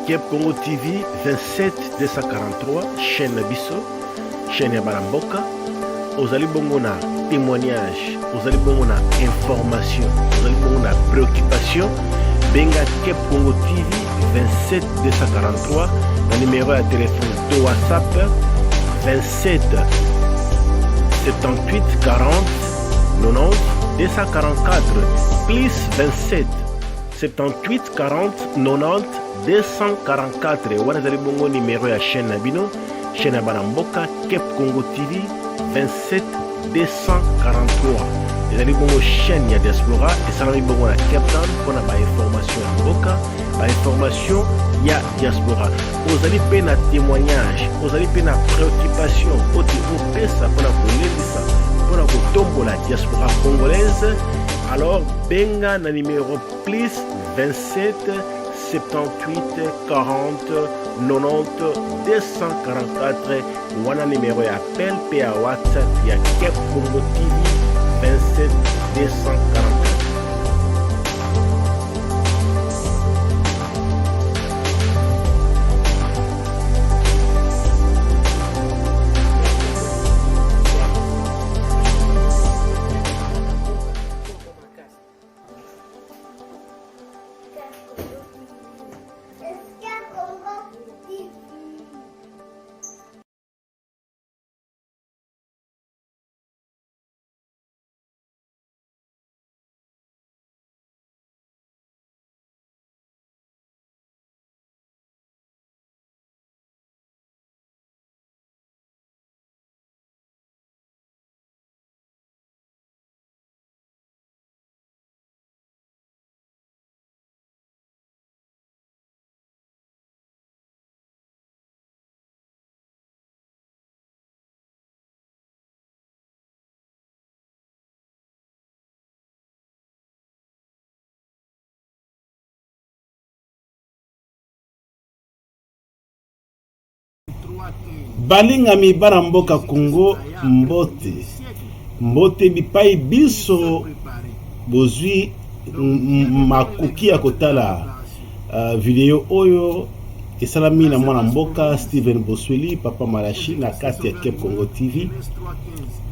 Kep Congo TV 27 243 chaîne Bisso, chaîne ya Baramboka. Ozali bongo na témoignage, ozali bongo na information, ozali bongo na préoccupation. Benga Kep Congo TV 27 243 na numéro ya téléphone de WhatsApp 27 78 40 90 244 plus 27 78 40 90 244. Wana zali bongo numéro ya chaîne Nabino, chaîne ya Baramboka Kep Congo TV 27 243. Ezali bongo chaîne ya diaspora esalami bongo na Cape Town mpona bainformation ya mboka, bainformation ya diaspora. Ozali pe na témoignage, ozali pe na préoccupation oti opesa mpona kolelisa mpona kotombola diaspora congolaise. Alors benga na numéro plus 27 78 40 90 244. Wana numéro ya appel pe ya WhatsApp ya Kep Congo TV 27 244. Balingami Baramboka Congo mbote bipai biso bozwi makuki ya kotala video oyo esalami na mwana mboka Steven Bosweli papa Malachi na kati ya Kep Congo TV.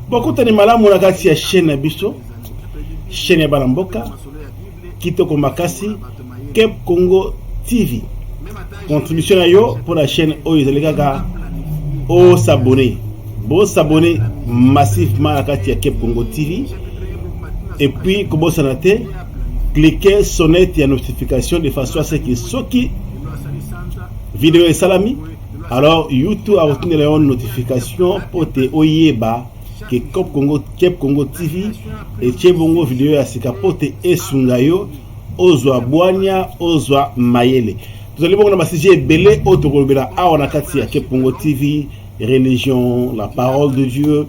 Bokutani malamu na kati ya chaîne ya biso, chaîne ya Baramboka kitoko makasi Kep Congo TV. Contribution à yo pour la chaîne Oyozelekaka o s'abonner. Bon s'abonner massivement à la Kep Congo TV. Et puis, comme ça n'a été, cliquez sonnette et notification de façon à ce que ceux qui vidéo et salami, alors YouTube a retenu les notifications pour te oyeba que Kep Congo TV et Tchebongo vidéo à ce capote et sungayo ozwa boanya ozwa mayele. Vous allez voir dans sujet belé autocolbela a on a katia Kep Congo TV, religion, la parole de Dieu,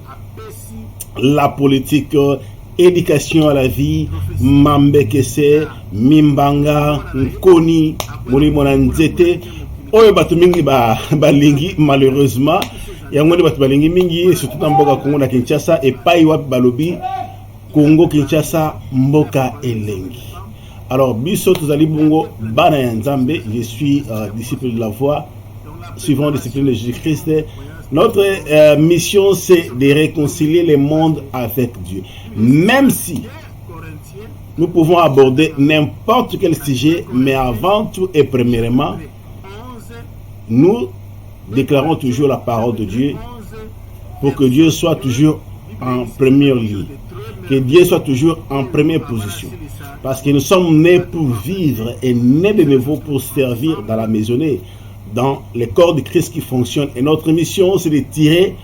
la politique, éducation à la vie, mambekese, mimbanga, nkoni, moni monanzete. Oyo batu mingi ba lingi malheureusement ya ngoni batu balingi mingi surtout na mboka Congo na Kinshasa et pai wapi balobi Congo Kinshasa mboka elengi. Alors, biso tozali bongo bana ya Nzambe, je suis disciple de la voix, suivant la discipline de Jésus-Christ. Notre mission, c'est de réconcilier le monde avec Dieu. Même si nous pouvons aborder n'importe quel sujet, mais avant tout et premièrement, nous déclarons toujours la parole de Dieu pour que Dieu soit toujours en première ligne, que Dieu soit toujours en première position. Parce que nous sommes nés pour vivre et nés de nouveau pour servir dans la maisonnée, dans le corps de Christ qui fonctionne. Et notre mission, c'est de tirer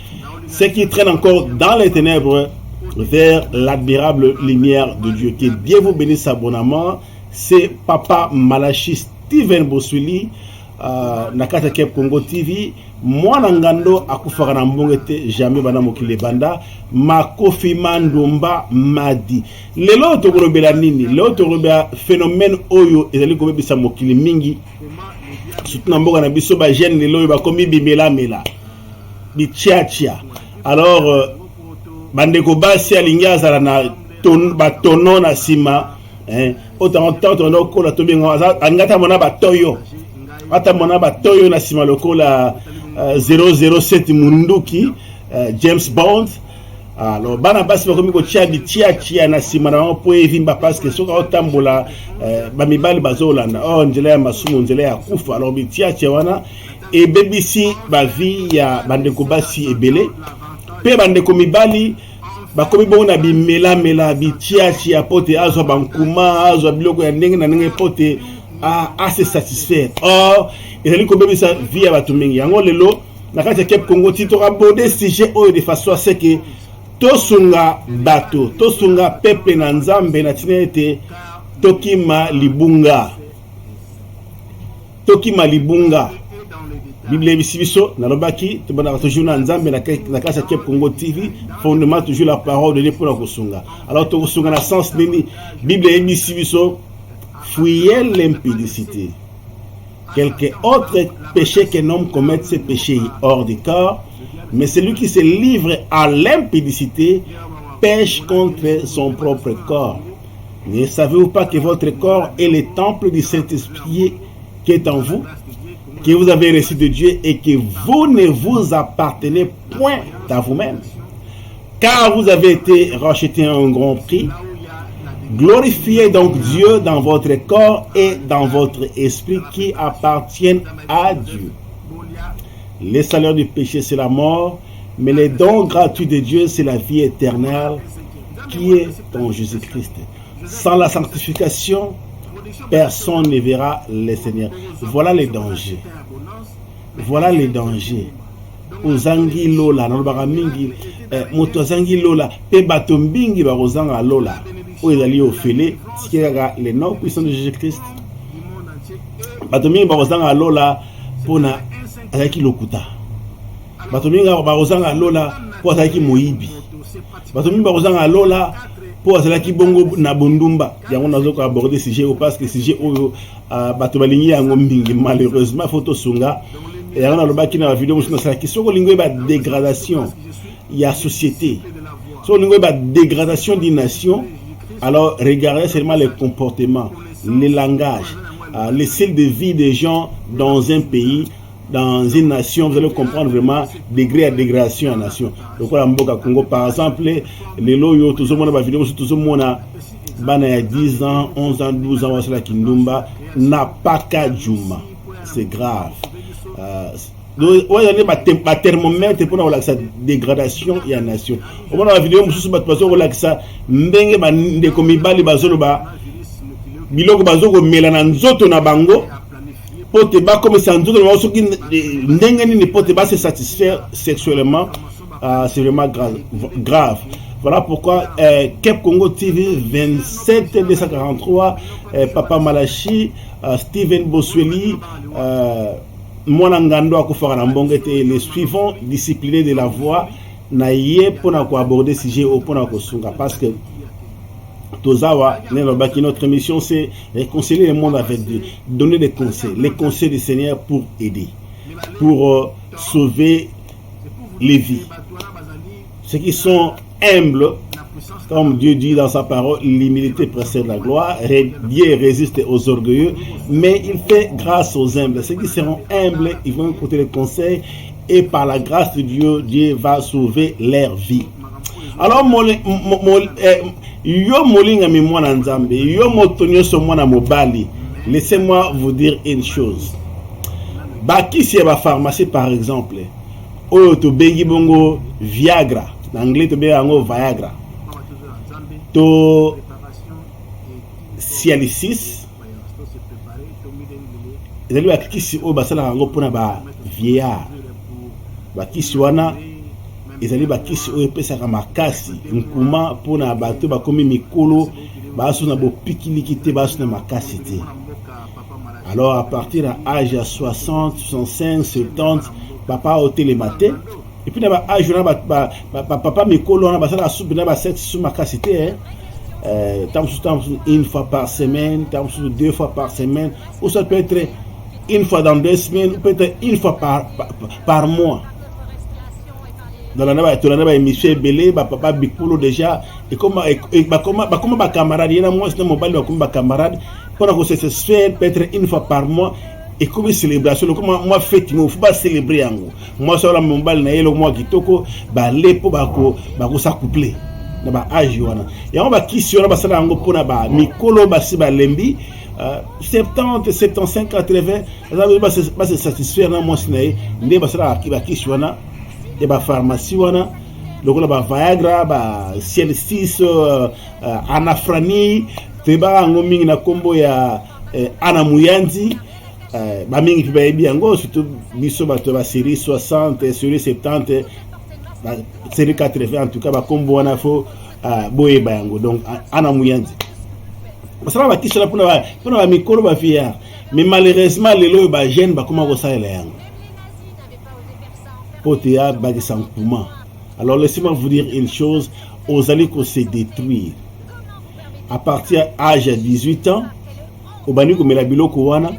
ceux qui traînent encore dans les ténèbres vers l'admirable lumière de Dieu. Que Dieu vous bénisse abondamment. C'est Papa Malachi Steven Bosweli, Nakata Kep Congo TV. Mwana ngando akufaka na mbongete jamais bana mokile banda makofi mandumba madi. Lelo tokolobela nini? Lelo tokolobela phénomène oyo ezali kobebisa mokili mingi. Surtout na mboka na biso ba jeune lelo ba komi bimela mela. Bichiachia. Alors bandeko basi alingi azala na batono na sima, autant kola tobenga angata mona batoyo. ata mona batoyo na sima lokola 007 munduki James Bond. Alors bana basi bakomi kotia bitiatia na sima na bango po evimba parce que soka otambola bamibali bazolanda nzela ya masumu nzela ya kufa. Alors bitiatia wana ebebisi bavi ya bandeko basi ebele pe bandeko mibali bakomi bongo na bimela bitiatia pote azwa bankuma azwa biloko ya ndenge na ndenge pote à se satisfaire. Or ezali kobebisa vi ya bato mingi yango lelo na kati ya Cape Congo tito aborde sujet oyo de façon à ce que tosunga bato tosunga peuple na nzambe na tina ete tokima libunga Bible bisi biso na lobaki tobana toujours na nzambe na kati ya Cape Congo TV fondement toujours la parole de Dieu pour la kosunga. Alors to kosunga na sens nini Bible bisi biso fuyez l'impudicité. Quelque autre péché qu'un homme commette, ce péché hors du corps, mais celui qui se livre à l'impudicité pêche contre son propre corps. Ne savez-vous pas que votre corps est le temple du Saint-Esprit qui est en vous, que vous avez reçu de Dieu et que vous ne vous appartenez point à vous-même, car vous avez été rachetés à un grand prix. Glorifiez donc Dieu dans votre corps et dans votre esprit qui appartiennent à Dieu. Le salaire du péché, c'est la mort, mais le don gratuit de Dieu, c'est la vie éternelle qui est en Jésus-Christ. Sans la sanctification, personne ne verra le Seigneur. Voilà les dangers. Voilà les dangers. Ozangi lola, nalobaka mingi, moto azangi lola, pe bato mbingi bakozanga lola. Oezali ofele, tikaka le nom puissant de Jésus-Christ. Bato mingi bakozanga lola pona azaki lokuta. Bato mingi bakozanga lola po azaki moyibi. Bato mingi bakozanga lola po azalaki bongo na bondumba. Yango nazoko aborder sujet au parce que sujet oyo bato balingi yango mingi malheureusement photo sunga. Et yango nalobaki na vidéo musu na salaki soko lingwe ba dégradation ya société. Soko lingwe ba dégradation d'une nation. Alors, regardez seulement les comportements, les langages, le style de vie des gens dans un pays, dans une nation. Vous allez comprendre vraiment degré à dégradation en nation. Donc, voilà, Mboka Congo, par exemple, les loyaux, tout le monde a vidéo, tout le monde a 10 ans, 11 ans, 12 ans, la Kindumba, n'a pas qu'à Juma. C'est grave. Donc, il y a un thermomètre pour la dégradation et la nation. Au moment de la vidéo, je suis ça ndenge bande komibali bazolo ba biloko bazoko melana nzoto na bango pote ba comme ça nzoto na soki ndenge ni pote ba se satisfaire sexuellement. C'est vraiment grave. Voilà pourquoi Cape Congo TV 27 243 Papa Malachi Steven Bosweli Mwana Ngando akufaka na mbongo te les suivants disciplinés de la voix na ye pona ko aborder sujet au pona ko sunga parce que tozawa notre mission c'est réconcilier le monde avec Dieu, donner des conseils, les conseils du Seigneur pour aider, pour sauver les vies. Ceux qui sont humbles, comme Dieu dit dans sa parole, l'humilité précède la gloire. Dieu résiste aux orgueilleux, mais il fait grâce aux humbles. Ceux qui seront humbles, ils vont écouter les conseils et par la grâce de Dieu, Dieu va sauver leur vie. Alors, yo molinga mi mwana nzambe, yo motonyo so mwana mobali. Laissez-moi vous dire une chose. Baki si ba pharmacie par exemple, oyo to bengi bongo Viagra, en anglais to bengi ngo Viagra. To Cialis, ezali bakisi oyo basala yango mpona ba vieillard. Bakisi wana ezali bakisi oyo epesaka makasi nkuma mpona bato bakomi mikolo baso na bopikiliki te baso na makasi te. Alors à partir de l'âge de 60, 65, 70, papa au télématin. Et puis, papa mikolo on a basala soupe na ba set sous makasi te. Une fois par semaine, 2 fois par semaine, ou ça peut être une fois dans 2 semaines, ou peut-être une fois par mois. Dans la émission belé, papa bikolo déjà, et comme camarade, il y a moi c'est mon bal comme camarade, pendant que c'est fait peut-être une fois par mois, et comme célébration comme moi fête il faut pas célébrer yango moi ça la mobile na yelo moi kitoko ba lepo ba ko s'accoupler na ba âge wana et on va kisi wana ba sala yango pona ba mikolo ba si ba lembi 70 75 80 ba se satisfaire na moi sinaye nde ba sala ba kisi wana et ba pharmacie wana lokola ba Viagra ba Ciel6 Anafrani teba yango mingi na kombo ya Ana Muyanzi ba mingi piba yebi yango surtout biso ba to ba série 60 série 70 ba série 80 en tout cas ba kombo wana fo boye ba yango donc Ana Muyanzi basala ba kisala pona ba mikolo ba fiya mais malheureusement lelo ba jeune ba koma ko sala yango potea ba kisankuma. Alors laissez-moi vous dire une chose, aux alliés qu'on se détruire à partir âge de 18 ans au bani comme la biloko wana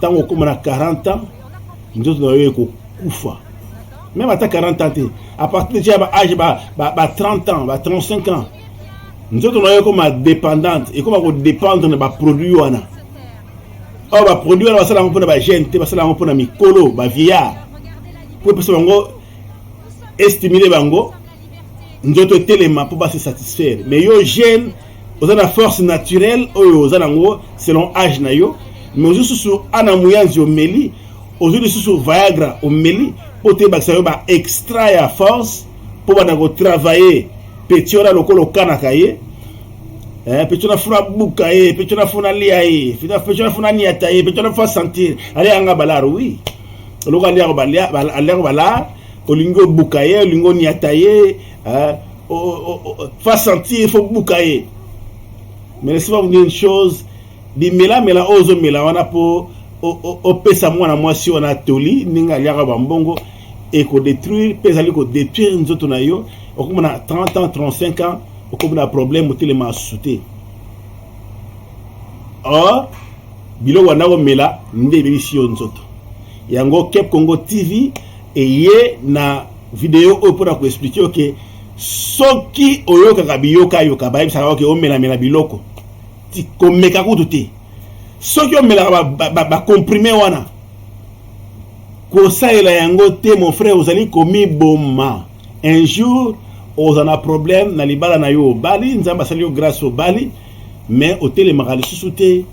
tant comme on a 40 ans nous avons kufa même à 40 ans à partir de âge 30 ans 35 ans nous avons comme dépendante et comme on dépendre de produit wana oh ba produit wana basala pour ba jeune te basala pour na mikolo ba vieillard pour parce que estimer bango nzoto telema pour pas se satisfaire mais yo jeune aux la force naturelle aux anango selon âge na yo mais aux sur Ana Muyanzi au meli aux sur Viagra au meli pour te baksa ba extraire à force pour ba travailler petiora lokolo kanakaye petiora funa bukaye petiora funa liaye petiora funa niataye petiora funa sentir allez anga balaro oui lokolo aller bala olingo bukaye olingo niataye fa sentir il faut bukaye mais laissez-moi vous dire une chose di mela ozo mela wana po pesa mwana mwasi wana toli ninga liaka bambongo et ko détruire pesa liko détruire nzoto na yo okomona 30 ans 35 ans okomona problème otelema souté bilo wana ko mela nde bisi yo nzoto yango Kep Congo TV et ye na vidéo pour ko expliquer que soki oyoka kabiyoka yoka ba bisa ka o mela biloko ti komeka kututi soki o mela ba comprimer wana ko saela yango te mon frère vous allez komi bomma un jour aux en a problème na libala na yo bali nzamba sali yo grâce au bali mais au télé magali sous-souté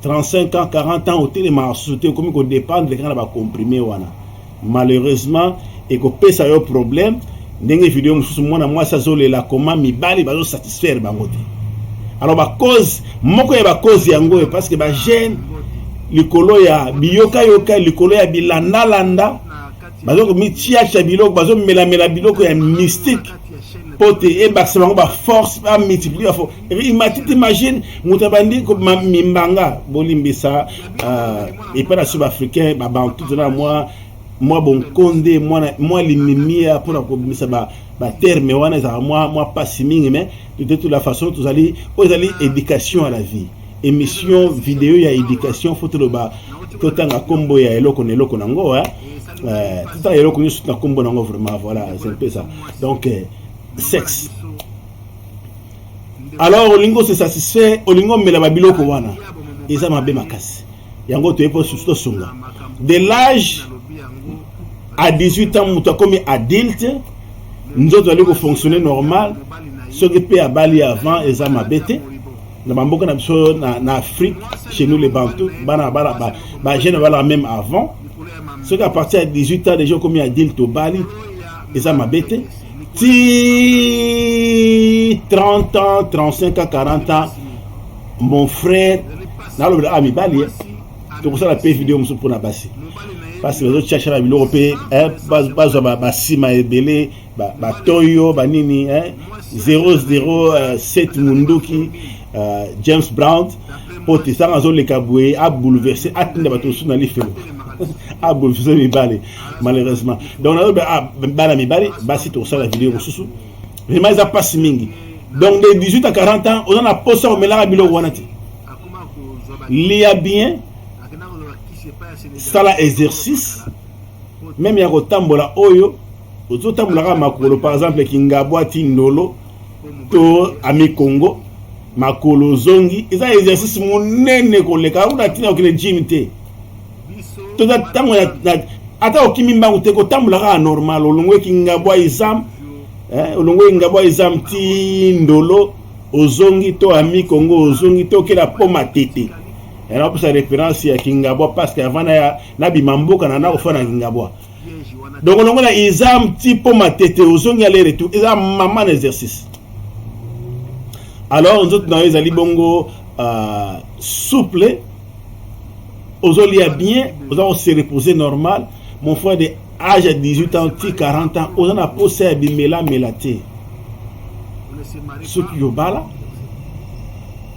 35 ans, 40 ans, au téléma sauté comme qu'on dépend de quand on va comprimer wana. Malheureusement, et qu'on peut ça un problème, n'engé vidéo moi ça zole la comment mi bali ba satisfaire bangote. Alors ba cause moko ya ba cause yango parce que ba jeune likolo ya biyoka yoka likolo ya bilanda landa bazo mi tia biloko bazo mela biloko ya mystique. Pote et baksemango ba force ba multiplier ba force imagine mutabandi ko mimbanga bolimbisa et pas la sud-africain ba bantu na moi bon condé moi limimia pour la komisa ba terme wana za moi pas simingi mais de toute la façon tous allez éducation à la vie émission vidéo ya éducation photo le ba totanga kombo ya eloko nango tout ça eloko nyusu na kombo nango vraiment voilà c'est un peu ça donc sexe. Alors olingo se satisfait olingo mela babiloko wana eza mabe makasi yango to epo susto sunga de l'âge à 18 ans muta comme adulte nzoto ali ko fonctionner normal ce qui peut abali avant eza mabete na bamboka na biso na Afrique chez nous les Bantous ba jeune bala même avant ce qui à partir de 18 ans déjà comme adulte au bali eza mabete si 30 ans, 35 ans, 40 ans, mon frère, dans le ami Bali, c'est pour ça la paix vidéo pour la passer. Parce que les autres cherchent la vidéo européenne, Sima Ebele, Toyo, Banini, 007 Munduki, James Brown, pour te faire un zone les caboués, à bouleverser, à tenir bateau sous dans les feux. Ah bon, vous avez balé malheureusement. Donc on a balé bah si tu ça la vidéo sous. Vraiment ils a pas mingi. Donc de 18 à 40 ans, on a posé au mélange bilo wanati. Lia bien. Ça la exercice. Même ya kotambola oyo, ozotambola makolo par exemple kingabwa tindolo to ami Congo. makolo zongi eza exercice monene koleka una tina okele gym te toza tango ata okimi mbangu te kotambola kaka normal olongwe kingabwa exam olongwe ngabwa exam ti ndolo ozongi to ami Congo ozongi to kela poma tete era pour sa référence ya kingabwa parce que avant na bimamboka na kofana kingabwa donc olongwe na exam ti poma tete ozongi aller retour eza maman exercice. Alors nous autres ezali bongo souple ozolia bien ozo se reposer normal mon frère de âge à 18 ans ti 40 ans ozo na posa ya bimela melate soki yobala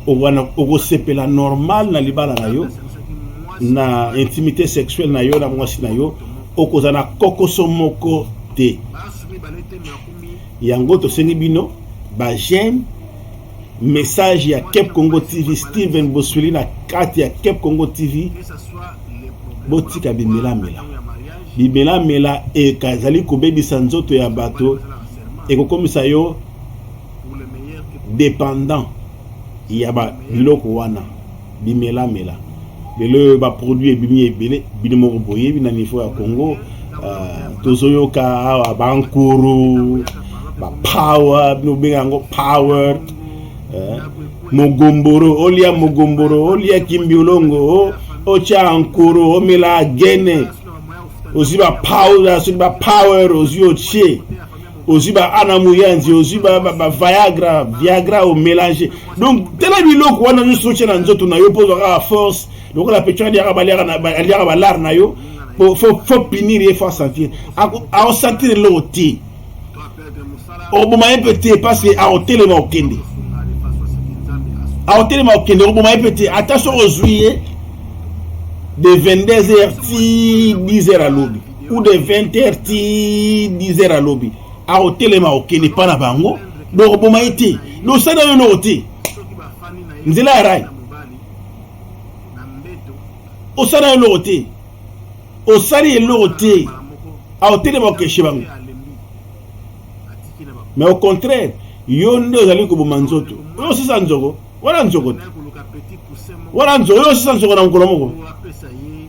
ogo sepela normal na libala na yo na intimité sexuelle na yo na mwasi na yo okoza na kokoso moko te yango tosengi bino ba jeune message ya Kep Congo TV Steven Bosweli na kati ya Kep Congo TV botika bimela mela e kazali kobebisa nzoto ya bato e kokomisa yo dépendant ya ba biloko wana bimela lelo ba produit ebimi ebele bino moko boye bina niveau ya Congo tozoyoka awa bankuru ba power bino benga power mogomboro olia kimbiolongo ocha ankuru omela gene oziba power ozioche oziba anamuyanzi oziba viagra au mélanger donc tela biloko wana ñu soche na nzoto na yo pozo ka force donc la petite dia ka balar na yo faut punir et faut sentir a sentir l'oti obuma epete parce que a hôtel ma okende obuma epete attention aux juillet de 22h ti 10h à lobby ou de 20h ti 10h à lobby a hôtel ma okende pa na bango donc obuma ete lo sana yo no oti nzela rai o sana yo no oti o sari lo oti a hôtel ma okeshe bango mais au contraire yo ndo zali ko bomanzoto yo sisa nzogo wala nzogo yo sisa nzogo na mukolo moko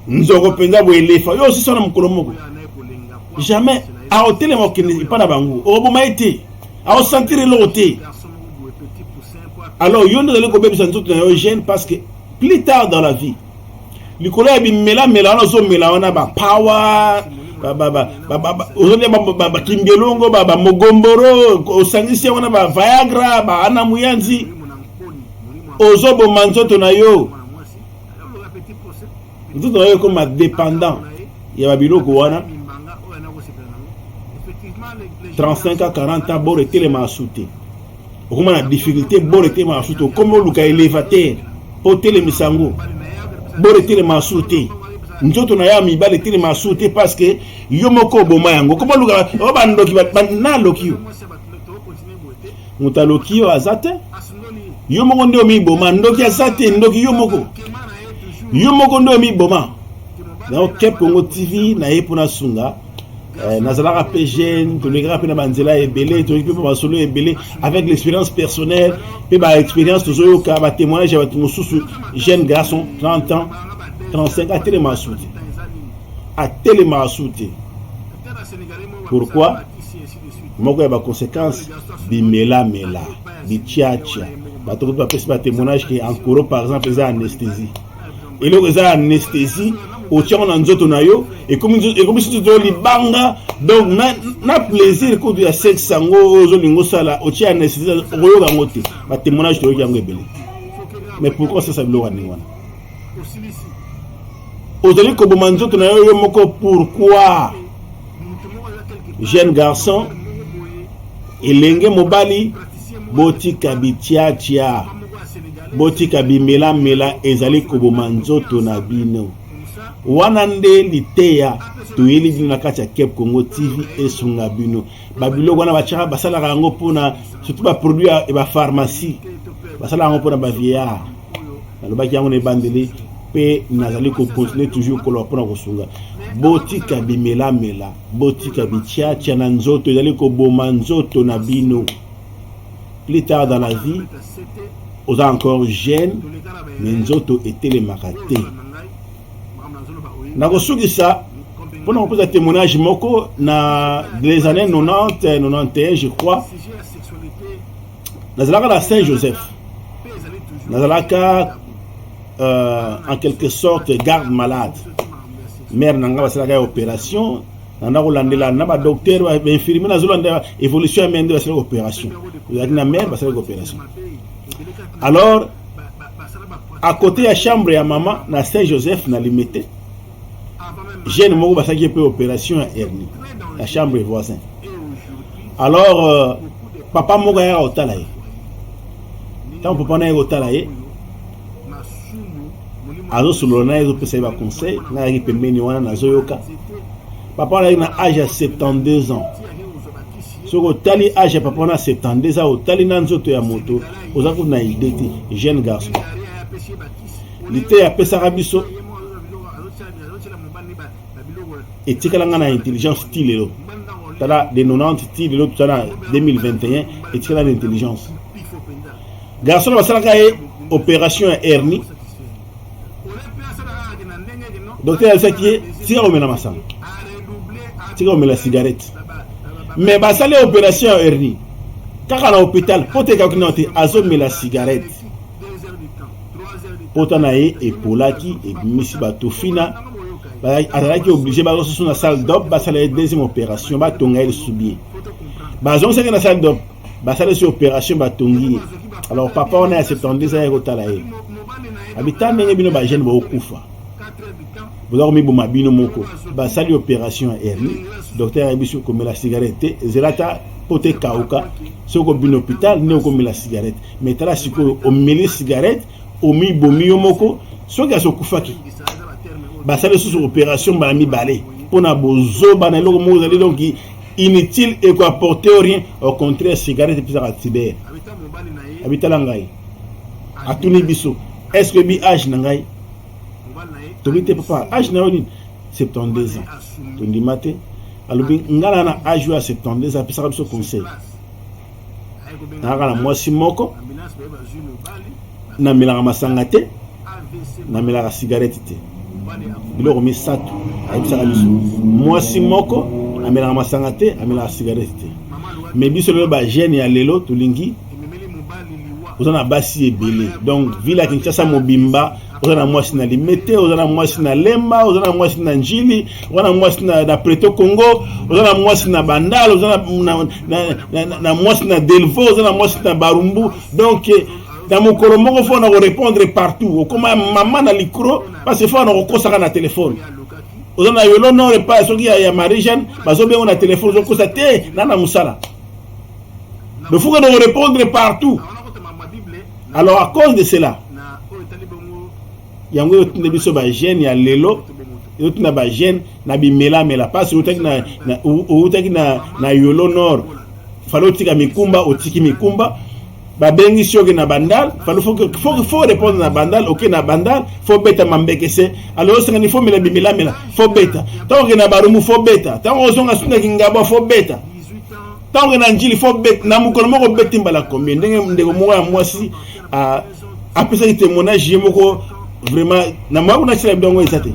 nzogo penza bo elefa yo sisa na mukolo moko jamais a hôtel mo kini pa na bangu o bo maite a sentir l'hôtel. Alors yo ndo zali ko bebisa nzoto na yo jeune parce que plus tard dans la vie likolo ya bimela na zo mela wana ba power ozone ba kimbelongo ba mogomboro osangisi wana ba viagra ba anamuyanzi ozobo manzoto na yo nzoto na yo comme dépendant ya ba biloko wana 35 à 40 ans bore telema asute okoma na difficulté bore telema asute comme luka élévateur po telemisango bore telema asute nzoto na ya mibale telema asute parce que yo moko boma yango comme luka o bandoki na lokio mutalokio azate yo moko ndio mi boma ndoki azate ndoki yo moko ndio mi boma na Kep Congo TV na epona sunga nazalaka pe jeune tolekaka pe na banzela ebele toyoki pe basolo ebele avec l'expérience personnelle pe ba expérience tozoyoka ba témoignage ya bato mosusu jeune garçon 30 ans 35 atelema asute pourquoi moko ya ba conséquences bimela bichiacha bato ba pesi ba témoignage que en Koro par exemple eza anesthésie et là eza anesthésie au tient na nzoto na yo et comme si tu libanga donc na plaisir ko du sexe sango ozo lingo sala au tient anesthésie oyoka ngote ba témoignage to yango ebele mais pourquoi ça bilo wani wana ozali ko bo manzoto na yo moko pourquoi jeune garçon elenge mobali botika bitiatia botika bimela ezali ko bo manzoto na bino wana nde liteya toyeli bino na kati ya Kep Congo TV esunga bino babiloko wana bachaka basalaka yango mpona surtout baproduit ya bapharmacie basalaka yango mpona bavieillard nalobaki yango na ebandeli mpe nazali kocontinue toujours koloba mpona kosunga botika bimela botika bichiatia na nzoto ezali koboma nzoto na bino plus tard dans la vie oza encore jeune mais nzoto etelemaka te. Nakosukisa mpona kopoza témoignage moko na les années 90 91 je crois. Nazalaka na Saint-Joseph. Nazalaka en quelque sorte garde malade. Mère nanga basalaka opération. Nanda kolandela na ba docteur ba infirmier nazolanda évolution ya mende basala opération. Na mère basala opération. Alors à côté ya chambre ya maman na Saint-Joseph na limité. Jeune moko basaki pe opération ya hernie. La chambre voisin. Alors papa moko ya otala ye. Tant papa na otala ye. Azo sulona ezo pesa ba conseil na ri pembeni wana nazoyoka. Papa a un âge de 72 ans. Si vous avez un âge de 72 ans, vous avez un âge de moto, vous avez un jeune garçon. L'été a fait ça et tu as une intelligence style. Tu as des 90 style, tu as 2021 et tu as une intelligence. Garçon, va faire une opération hernie. Docteur a fait que si on met la masse. Tu as la cigarette. Mais bah ça l'opération hernie. Quand à l'hôpital, pour te calculer, azo met la cigarette. Pour t'en aller et pour là qui et Messi Batofina, bah à qui obligé bah sur la salle d'op, bah ça la deuxième opération, bah ton elle subit. Bah on sait que la salle d'op, bah ça la opération bah tongi. Alors papa on est à 72 ans au talaye. Habitant n'est bien bah jeune bah au kufa. Vous avez mis ma bino moko. Bah ça l'opération hernie. Docteur a dit que la cigarette, zelata pote kauka. Si vous avez un hôpital, ne comme la cigarette. Mais tu as si on met les cigarettes, on met bomi moko. Si vous avez un kufaki, bah ça les opération bah mi balé. Pour na bozo bah na logo mo zali donc inutile et quoi apporter rien. Au contraire, cigarette plus à tiber. Habita langai. Atuni biso. Est-ce que bi âge nangai? Tobite papa, âge na 72 ans. Tondi mate. Alors ngala na âge à 72 ans, puis ça comme ce conseil. Na moi si moko. Na milanga masangate. Na milanga cigarette te. Bilo mi sato. Ay ça comme moi si moko, na milanga masangate, na milanga cigarette te. Mais biso le ba jeune ya lelo tulingi. Vous en a basi ebele. Donc villa Kinshasa mobimba. Vous avez moi na limete, vous avez moi na lemba, vous avez moi na njili, vous avez moi na preto Congo, vous avez moi na bandal, vous avez na moi na delvo, vous avez moi na barumbu. Donc dans mon colomo il faut répondre partout. Comme maman na micro parce qu'il faut on rekosa na téléphone. Vous avez yo non pas ce qui ya Marie-Jeanne, bazo be on a téléphone zo kosa te na musala. Il faut qu'on répondre partout. Alors à cause de cela yango yotunde biso ba jeune ya lelo yotuna ba jeune na bimela mela parce utaki na yolo nord falo tika mikumba otiki mikumba ba bengi shoge na bandal falo faut répondre na bandal OK na bandal faut beta mambekese alors ça il faut mela bimela mela faut beta tant que na barumu faut beta tant ozonga suna kingaba faut beta tant que na njili faut beta na mukolo moko beti mbala combien ndenge moko ya mwasi a après ça témoignage yemoko vraiment na mwa kuna chila bidongo isate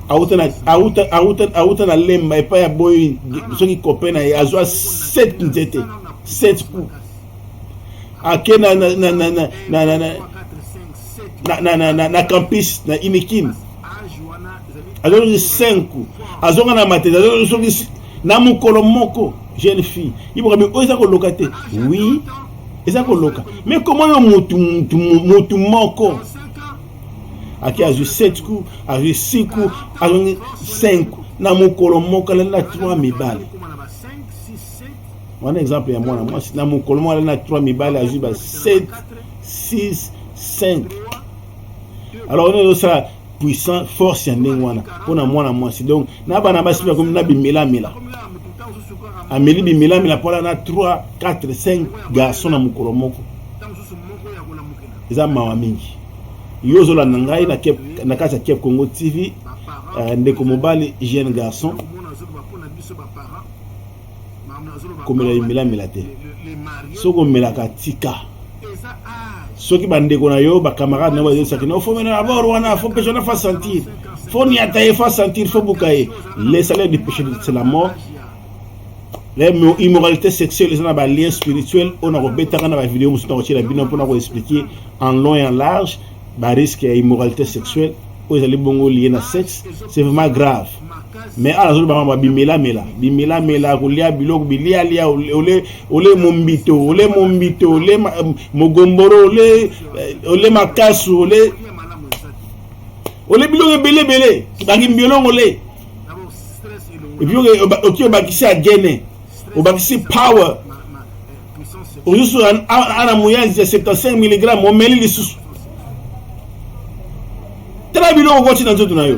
auta na lemba epa ya boy soki kopena ya azwa 7 nzete 7 coups ake na campus na Inikin azwa 5 coups azonga na matete azwa soki na mukolo moko jeune fille ibo kabi oza ko lokate oui eza ko loka mais comment yo mutu moko aki a eu 7 coups, a eu 6 coups, a eu 5 coups. Na mukolo moko na 3 mibale. Un exemple ya moi na mukolo moko na 3 mibale a eu 7 6 5. Alors on est ça puissant force ya ndenge wana pona mwana mwasi donc na bana basi comme na bimela mela. Ameli bimela mela pona na 3 4 5 garçons na mukolo moko. Eza mawa mingi. Yozola nangai na kasa Kep Congo TV ndeko mobali jeune garçon komela mela te soko mela ka tika ceux qui bandeko na yo ba camarade na ba dire ça que non faut maintenant avoir wana faut que je ne fasse sentir faut ni ataye fasse sentir faut boucailler les salaires du péché c'est la mort. L'immoralité sexuelle est un lien spirituel. On a rebêté dans la vidéo pour expliquer en long et en large le risque d'immoralité sexuelle. Où les bongo liés à sexe, c'est vraiment grave. Mais à la zone bimela kulia bilok bilia lia ole mombito ole mogomboro ole makasu ole bilok belé bagi biolong ole. Et puis on bakisi a gagné. On bakisi power. Aujourd'hui ana moyen de 75 mg on met les sous. Très bien on continue dans tout na yo.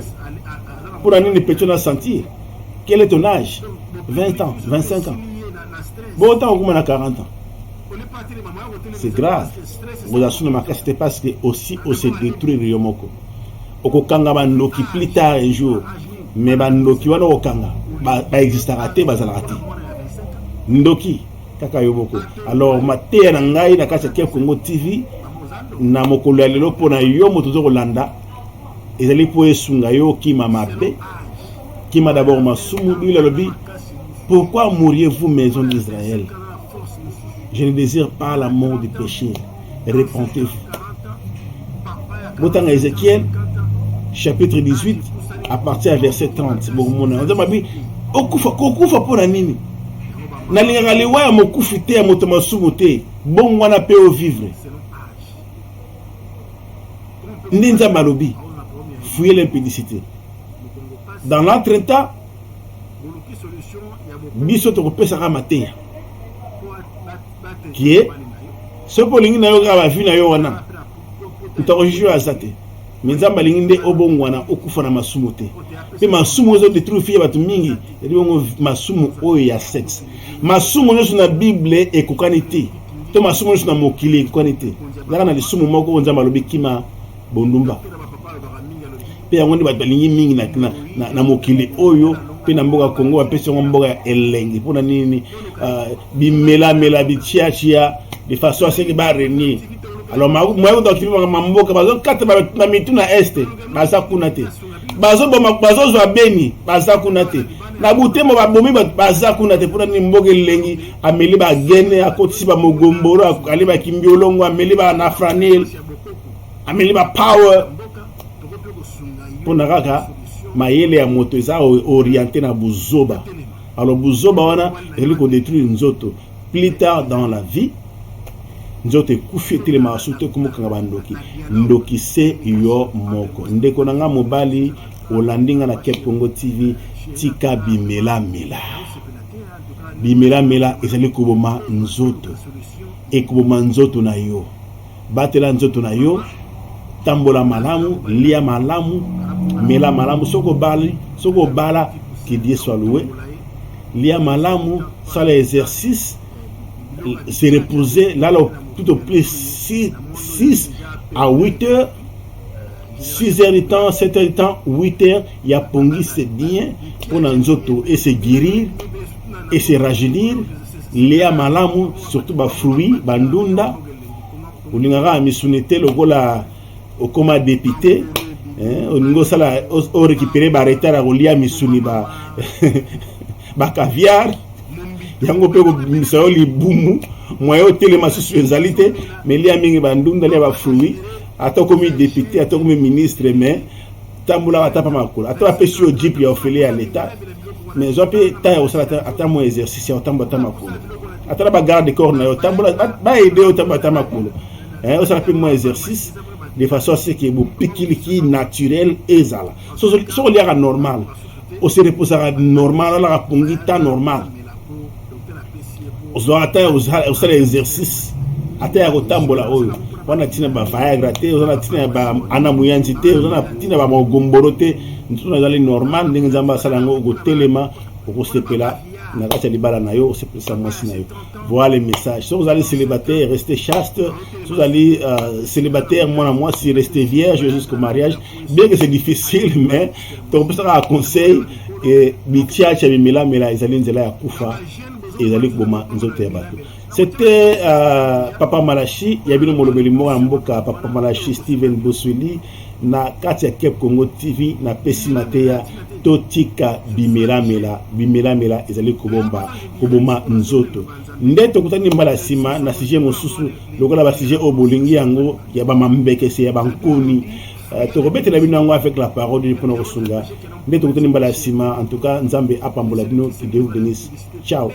Pour amener les personnes à sentir. Quel est ton âge? 20 ans, 25 ans. Bon temps on a 40 ans. C'est grave. Vous assumez ma c'était parce que aussi on se détruire yomoko. Okokanga bandoki plus tard un jour. Mais bandoki wana okanga ba existera te bazalaka te. Ndoki kaka yoboko. Alors maté na ngai na kasa ke Congo TV na mokolo lelo pona yo moto zo kolanda ezali po esunga yo kima mabe kima d'abord masumu bila lobi. Pourquoi mouriez-vous maison d'Israël? Je ne désire pas la mort du péché. Repentez-vous. Botanga Ézéchiel chapitre 18 à partir du verset 30. Bon mon on dit okufa pona nini? Na linga lewa ya mokufite ya moto masumu te. Bon wana pe o vivre. Ninza malobi. Fuyez l'impudicité. Dans l'entretemps, biso to kopesa ka mateya. Qui est ce polingi na yo ka vu na yo wana. Utakojuju azate. Minzamba linginde obongwana okufa na masumu te. Pe masumu zo détruire fiye batu mingi. Elibongo masumu oyo ya sexe. Masumu nyo na Bible ekokani te. To masumu nyo na mokili ekokani te. Naka na lisumu moko nzamba lobi kima bondumba. Pe yango ndi batu lingi mingi na mokili oyo pe na mboka Kongo apesi ngo mboka ya elengi pona nini bimela bichiachia de façon à ce que ba renier. Alors moi donc mboka bazo kata na mitu na este baza kuna te. Bazo zo beni baza kuna te. Na butemo babomi baza kuna te pona nini mboka elengi ameli ba gene akotisi ba mogomboro akali ba kimbiolongo ameli ba na franel ameli ba power pona kaka mayele ya moto eza orienté na buzoba. Alors buzoba wana eli ko détruire nzoto plus tard dans la vie. Nzoto ekufiti le masute kumukanga bandoki ndoki se yo moko ndeko nanga mobali olandinga na Cape Congo TV tika bimela ezali kuboma nzoto ekuboma nzoto na yo batela nzoto na yo tambola malamu lia malamu mela malamu soko bala que Dieu soit loué lia malamu ça l'exercice se reposer là tout au plus 6 à 8 heures 6 heures de temps 7 heures de temps 8 heures il y a pongi c'est bien pour nzoto et se guérir et se rajeunir lia malamu surtout ba fruits bandunda ulingara misunete lokola okoma député oningo sala o récupérer ba retard à lia misuni ba caviar yango pe ko misali bumu moyo telema susu ezalité mais lia mingi bandunda lia ba fruits ata comme député ata comme ministre mais tambula ata pa makolo ata pe sur jeep ya ofele à l'état mais zo pe ta o sala ata mo exercice o tamba makolo ata ba garde corps na yo tambula ba aider o tamba makolo o sala pe mo exercice de façon à ce que vous piquez naturel et zala so liara normal o se reposera normal la pongita normal ozo ata o sala exercice ata ya kotambola oyo wana tina ba Viagra te ozana tina ba ana muyanzi te ozana tina ba mogomboro te ntuna zali normal ndenge zamba sala ngo go telema ko sepela na kati ya libala na yo sepela mwasi na yo. Voilà le message. Si vous allez célibataire, restez chaste. Si vous allez célibataire, moi si restez vierge jusqu'au mariage, bien que c'est difficile, mais on peut faire un conseil et bitia cha mela ezali nzela ya kufa ezali koma nzoto ya bato. C'était Papa Malachi, Yabino Molobeli Mora Mboka, Papa Malachi, Steven Bosweli, na Katia Kep Congo TV, na Pesi Matea, Totika Bimela Mela, ezali Koboma Nzoto. Ndeto kutani mbala sima, na sije mosusu, lokola ba sije obolingi yango, yaba mambeke se yaba nkoni. Tokobete la bino avec la parole du Pono Sunga. Ndeto kutani mbala sima, en tout cas, Nzambe apambola bino, que Dieu vous bénisse. Ciao.